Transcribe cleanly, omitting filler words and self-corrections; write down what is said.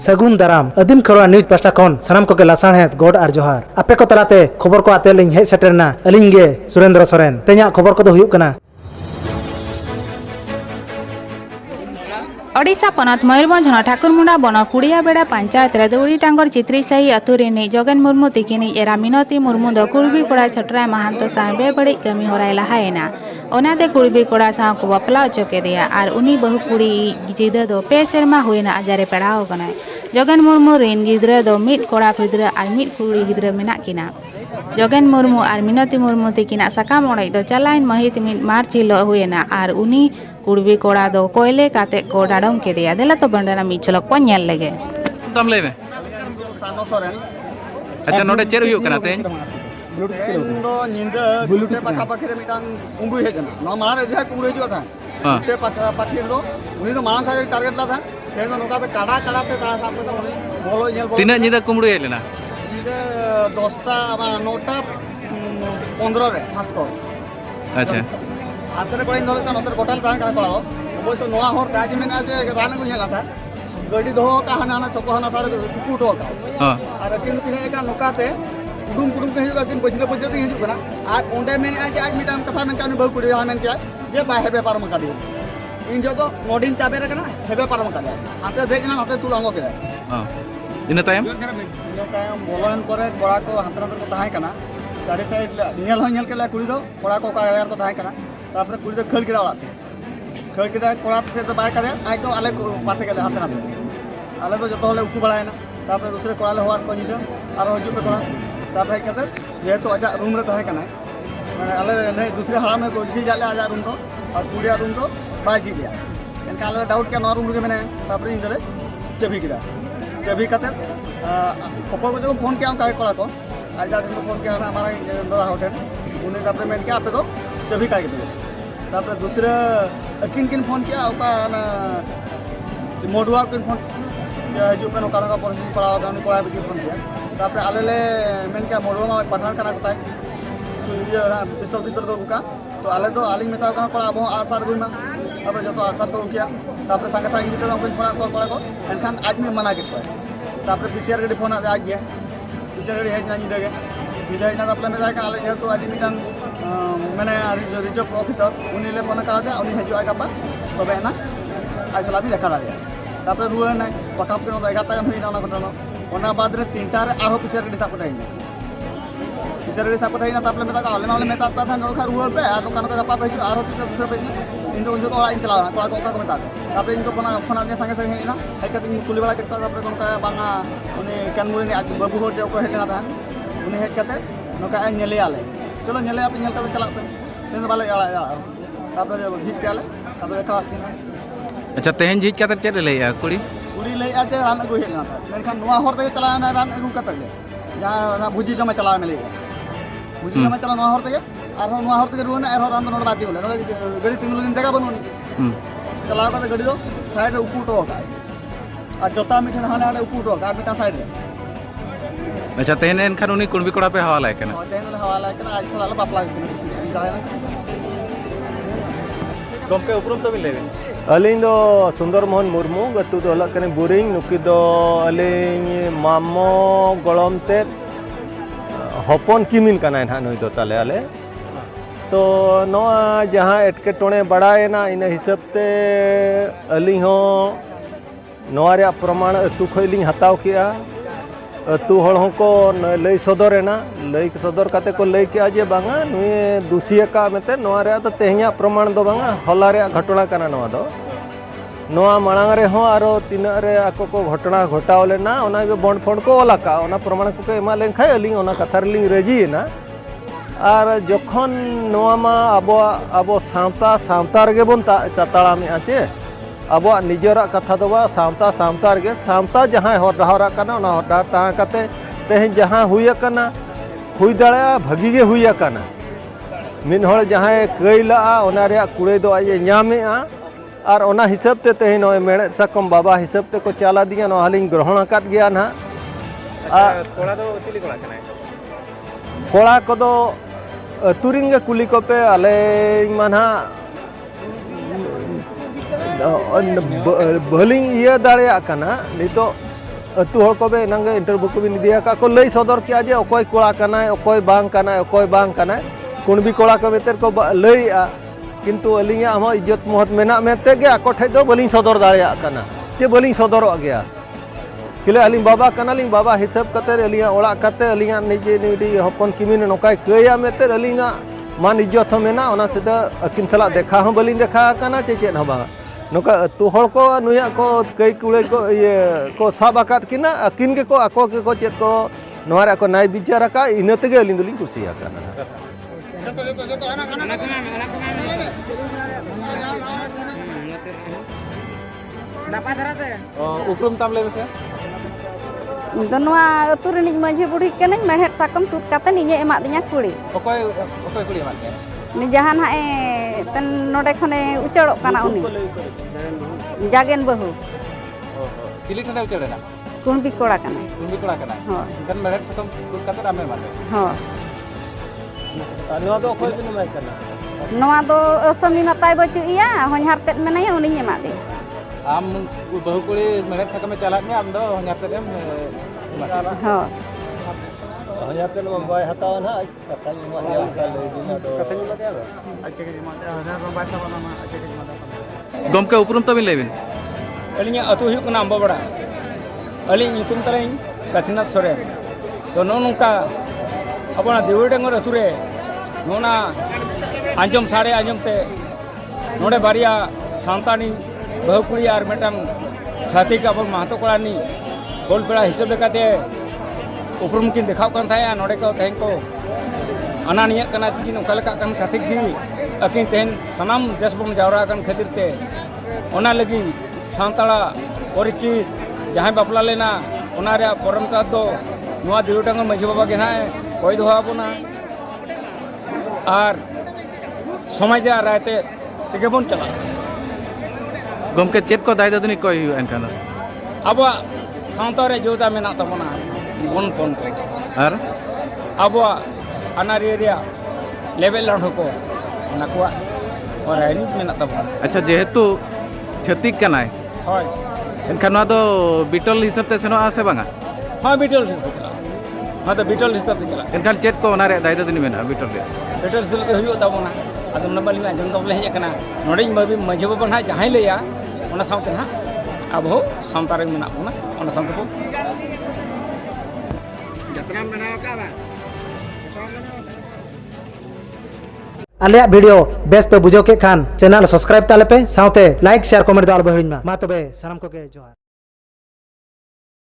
सगुन दाराम आदिम Kharwa news pasta खन सानाम को लासाणहेद गोड आर जोहार आपे को तलाते खबर को आते लिंग हे सेटरना अलिंग गे सुरेंद्र सोरेन ते냐 खबर को दो हुयुक कना ओडिशा पनत मयूरभंज ठाकुरमुंडा बन कुड़िया बेड़ा पंचायत दौड़ी टांगर चित्री साही अतुरे ने जगन मुर्मू तिकिनी एरा मिनती मुर्मू दो कुड़बी कोड़ा छटरा महंत साह बेबड़ी कमी होराय लहायना ओनाते कुड़बी कोड़ा साह को बपला चके दिया और उनी बहु कुड़ी जिदा दो पे सेरमा हुएना आजारे पेड़ाव कनाय जगन मुर्मू रेन गिद्रा दो मिट कोड़ा गिद्रा और मिट कुड़ी गिद्रा मेना किना जगन मुर्मू और मिनती मुर्मू तिकिना साकाम ओड़ाई दो चलाइन महित मिट मार्च हिलो हुएना और उनी कुड़बी कोड़ा दो कोयले काते को डाडम के दिया देला तो बंडना मिचलो को नेल लेगे तम लेबे सानो सोरेन अच्छा नोडे चेर हुयुक कना तेन दो निंदा गुलुटे पाखा पाखरे मिटान कुंबु हेजना नो मारा रे कुंबु हेजो था गुलुटे पाखा पाखरे दो उनी तो मांग खागे टारगेट ला था तेन नोका पे काडा काडा पे तारा साप तो उनी बोलो नेल बोलो तीना निदा कुंबु हेलेना निदा 10टा 9टा 15 रे फास्तो अच्छा आतरे कोई नोले का नोतर कोटाल तान का कोला अवश्य नोआ होर काज में ना जे रान को हेला था गडी दो का हना चको हना सारे कुटो का हां और किन किने का नोकाते कुडुम कुडुम के हिजुगा किन पछले पछले हिजु कना आज ओंडे में आज मिटान कथा में कान बहु कुड़ी हामेन के जे बाय हेबे पारम का दे इन जो तो नोडिन चाबे रे कना हेबे पारम का दे आते देखना आते तुलांगो के हां इन टाइम बोलन परे बड़ा को हाथ हाथ को ताहे कना सारे साइड नियल हो नियल के ला कुड़ी दो बड़ा को का यार को ताहे कना तापर कुड़ी दो खल किरा वाला खल किरा कोड़ा से तो बाय करे आज तो आले पाते के हाथ हाथ आले तो जो होले उकु बड़ायना तापर दूसरे कोड़ा ले होवात को निदो आरो हजु पे कोड़ा तापर हेज कते जेहेतु आजा रूम रे ताहे कना माने आले ने दूसरे हाला में को जी जाले आजा रूम तो और कुड़िया रूम तो बाजी दिया एनका आले डाउट के नो रूम रे मेने तापर इन दरे चबी किरा चबी कते पप्पा को जो फोन किया का कोड़ा को आज जा फोन किया हमारा दो होटल उन्हें तापर मेन के आपे तो चबी का के तापर दूसरे किन किन फोन किया ओका ना मोडुआ किन फोन जो पे नोका का फोन पड़ा होगा उन्हें कोड़ा भी फोन किया तापर आले ले मेन क्या मोडुआ में पठान करना कोता है तो ये पिस्तौल पिस्तौल को का तो आले तो आलिंग मेता का कोड़ा अब आसार गुई में तापर जो तो आसार को किया तापर संगे संगे जितने लोग फोन को कोड़ा को एनखान आज में मना के तापर पीसीआर के फोन आ गया पीसीआर के हेज ना निदे के विदाय ना तापर में जाके आले जेहेतु आज मिटान मैंने रिजर्व ऑफिसर उन्हीं ले फोन करा उन्हीं हजू गपा तब ना आज सला भी देखा दाड़े तापर रुआ ना पकाप के 11 गान हुई ना घटना ओना बाद रे 3टा रे आरो पिसर के साप कटाई पिसर के साप कटाई ना तापर मेता का हले माले मेता था नोखा रुआ पे आरो कान का गपा पे आरो पिसर दूसरे पे इन तो उनको इन चला कोड़ा को का मेता तापर इनको फोन आने संगे संगे ना हेज कते कुली वाला के तापर कोनका बांगा उन्हें कैनमुरी ने आज बाबू हो जो को हेला था उन्हें हेज कते नोका नेले आले चलो नेले आप नेल का चला पे तेन बाले या तापर जीत के आले तापर का अच्छा तेहन जीत का चेर लेया कुड़ी कुड़ी ले आते रान को हेलना था मेनखान नोआ होर ते चला ना रान अगु कत गे जहां भुजी जमे चला में ले भुजी जमे चला नोआ होर ते आर नोआ होर ते रुना आर रान नोड बाती बोले गड़ी तिंगलु दिन जगह बनोनी चला का गड़ी दो साइड रे उपुटो का आ जोता मिठन हाले हाले उपुटो का मिटा साइड रे अच्छा तेहन एनखान उनी कुड़बी कोड़ा पे हवाला है कना तेहन हवाला कना आज चला बापला के जाय ना गमके उपरुम तो मिले अलिंग दो सुंदर मोहन मुर्मू गतु दो हलक कने बुरिंग नुकी दो अलिंग मामो गलम ते हपन किमिन कना ना नई दो ताले आले तो नोआ जहां एटके टोणे बड़ायना इन हिसाब ते अलिंग हो नोआ रे प्रमाण अतु खइलिंग हताव किया अतु हड़ को लई सदरेना लई सदर काते को लई के जे बांगा नुए दुसिया का मेते नोआ रे तो तेहኛ प्रमाण दो बांगा हला रे घटना कना नोआ दो नोआ मांग रे हो आरो तिना रे आको को घटना घटाव लेना ओना के बंड फंड को ओला का ओना प्रमाण को एमा लेन खाय अलिंग ओना कथा रे लिंग रेजी ना आर जखन नोआ मा अबो सावता सावता रे बोन ताताड़ा में आचे अब निजरा कथा दो सावता सावता रे सावता जहां हर डहरा कना ओना हर डहर ता कते तेहन जहां हुई कना हुई दाड़ा भागी गे हुई कना मिन हर जहां कइला ओना रे कुड़े दो आजे न्यामे और ओना हिसाब ते तेहन नय मेणे सकम बाबा हिसाब ते को चाला दिया नो हालिंग ग्रहण काट गया ना कोड़ा दो चिली कोड़ा कना कोड़ा को दो तुरिंग गे कुली को पे आले माना भलिंग इया दाड़े कना नितो अतु हर को बे नंगे इंटरव्यू को भी दिया का को लई सदर किया जे अकोय कोड़ा कनाय अकोय बांग कनाय कुणबी कोड़ा को बेतर को लई आ किंतु अलिया हम इज्जत मोहत मेना मेते गे आको ठे दो बलिंग सदर दाड़िया कना चे बलिंग सदर गया किले अलिंग बाबा हिसाब कते अलिया ओड़ा कते अलिया निजे निडी हपन किमिन नोकाय कया मेते अलिंगा मान इज्जत मेना ओना सिदा अकिन सला देखा हम बलिंग देखा कना चे चेन हबा नोका तु हर को नुया को कई कुले को ये को साब आकात किना अकिन के को आको के को चेत को नोरा को नाय विचार का इनते गे अलिंग दुलिंग कुसिया कना उपरुम ताम ले से ᱤᱧ ᱫᱚ ᱱᱚᱣᱟ ᱟᱹᱛᱩ ᱨᱤᱱᱤᱡ ᱢᱟᱹᱡᱷᱤ ᱵᱩᱲᱦᱤ ᱠᱟᱹᱱᱟᱹᱧ ᱢᱮᱲᱦᱮᱫ ᱥᱟᱠᱟᱢ ᱛᱩᱫ ᱠᱟᱛᱮ ᱤᱧᱮ ᱮᱢᱟᱜ ᱫᱤᱧᱟ ᱠᱩᱲᱤ ओकोय कुड़ी मार के ᱩᱱᱤ ᱡᱟᱦᱟᱸ ᱱᱟᱜ ᱛᱮᱱ ᱱᱚᱰᱮ ᱠᱷᱚᱱᱮ ᱩᱪᱟᱹᱲᱚᱜ ᱠᱟᱱᱟ ᱩᱱᱤ ᱡᱟᱜᱮᱱ ᱵᱟᱹᱦᱩ चिली ठने उचड़ेना ᱠᱩᱬᱵᱤ ᱠᱚᱲᱟ ᱠᱟᱱᱟᱭ कुड़ी कोड़ा कना ᱦᱳᱭ कन मेरेट सकम कुल कते आमे मार के ᱦᱳᱭ ᱱᱚᱣᱟ ᱫᱚ ᱚᱠᱚᱭ ᱵᱤᱱ ᱮᱢᱟᱭ ᱠᱟᱱᱟ ᱱᱚᱣᱟ ᱫᱚ ᱟᱹᱥᱟᱹᱢᱤ ᱢᱟᱛᱟᱭ ᱵᱟᱹᱪᱩᱜ ᱤᱭᱟ ᱦᱚᱧᱦᱟᱨ ᱛᱮᱫ ᱢᱮᱱᱟᱭᱟ ᱩᱱᱤᱧ ᱮᱢᱟᱜ ᱫᱮ आम बहु कुड़ी मेरेट सकम में चलात में आम दो ह냐ते एम ᱦᱳᱭ हया तेल बाय हताव ना कथा मा दिया का ले दिना दो कथा मा दिया आज के जी माते हर बाय सब ना आज के जी माते गमके उपरुम तबिन लेबिन अलिंग अतु हुयुक कना अंबाबड़ा अलिंग nyutum तरें काथिनाथ सोरेन तो नोनका अपना देवड़ी डांगर अतु रे नोना आंजम साड़े आंजम ते नोडे बारिया सांतानी बहु कुड़ी आर मेटम छाती का अपन महतो कोड़ानी गोल पेड़ा हिसाब लेकाते उपरुम किन देखाव कान थाया नोडे को तेहन को अनानिया कना चिन ओका लेका कान खातिक दी अकिन तेहन सनाम देश बन जावरा कान खातिर ते ओना लगी सांताड़ा परिचित जहाँ बापला लेना ओना रे परमता दो नुआ दिरुटांग माझी बाबा के ना कोई दोहा बना आर समाज दे रायते तेगे बन चला गमके चेत को दाय ददनी कोई एनखान अब सावता रे जोता मेना तबना बन पन को आर अब अनारी एरिया लेवल लांडो को ओना को और आइनी मेना तबना अच्छा जेहेतु छतिक कनाय होय एनखान ना दो बिटल हिसाब ते सेनो आसे बांगा हां बिटल हिसाब हाँ तो बिटल हिसाब ते चला एनखान चेत को ना रे दाय ददनी मेना बिटल रे बिटल हिसाब ते हुयो तबना आदम नबली में जन तबले हे कना नोडे माझी बाबा ना जहां लेया ओना सावते ना अब हो सामतारे मेना कोना ओना सामते को जतरा बनाव का बा आलिया वीडियो बेस पे बुझो के खान चैनल सब्सक्राइब ताले पे साउते लाइक शेयर कमेंट दाल बहिन मा तबे सनम को के जोहार।